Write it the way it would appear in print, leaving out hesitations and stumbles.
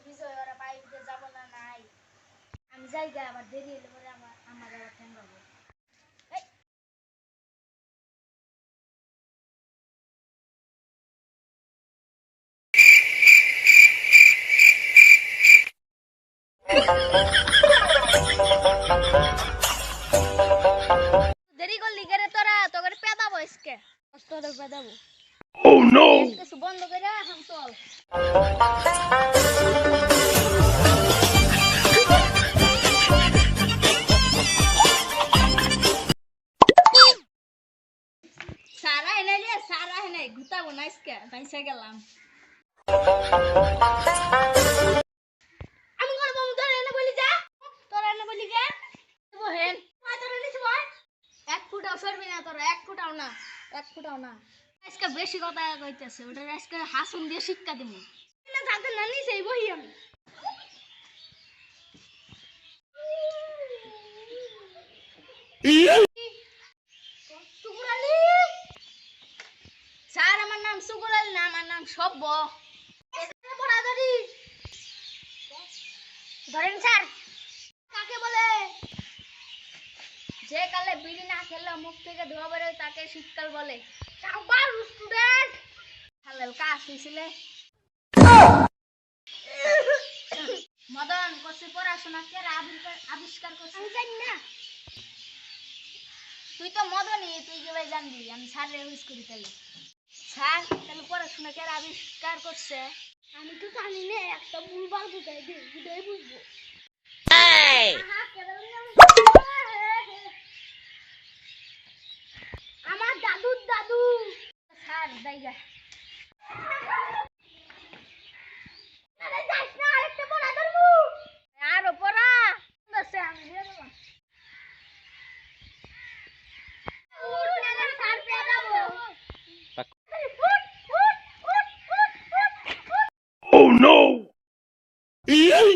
বিজয় ওরা বাইরে যাব না নাই আমি যাই গা আবার দেরি হলে পরে আমার আবার ঠ্যাং পাবো দেরি করলি গেরে তোরা তোকে পেদাবো আজকে তোরে পেদাবো Oh no! কিছু বন্ধ করে এখন চল সারা এনে রে সারা এনে গুতাবো না আজকে বাইসা গেলাম আমি করব তোর এনে বলি যা তোর এনে বলি কে বহেন তোর এনে বল 1 ফুটাও সরবি না তোর 1 ফুটাও না 1 ফুটাও না আজকে বেশি কথা কইতেছে ওটা আজকে হাসুন দিয়ে শিক্ষা দিমু না জানতে না নি সেই বহি আমি সুগুরালি স্যার আমার নাম সুগুরালি না আমার নাম সব্য এখানে পড়াদারি ধরেন স্যার কাকে বলে যে কালে বিড়ি না খেলে মুখ থেকে ধোয়া বের হয় তাকে শীতকাল বলে আবার স্টুডেন্ট হালাল কাজ হইছিল মদন কসে পড়াশোনা কে আবিষ্কার করছিস আমি জানি না তুই তো মদনই তুই কি ভাই জানবি আমি স্যার রিউজ করি তাহলে স্যার তাহলে পড়াশোনা কে আবিষ্কার করছে আমি তো জানি না একটা ভুলভাল বুঝাই দে বুঝাই বুঝবো এই আমার দাদুর দাদু স্যার দাইগা আরে যাস না আরেকটা পড়া ধরবো আরো পড়া দছে আমি দিয়ে দিলাম স্যার পেদাবো Oh no! Yay!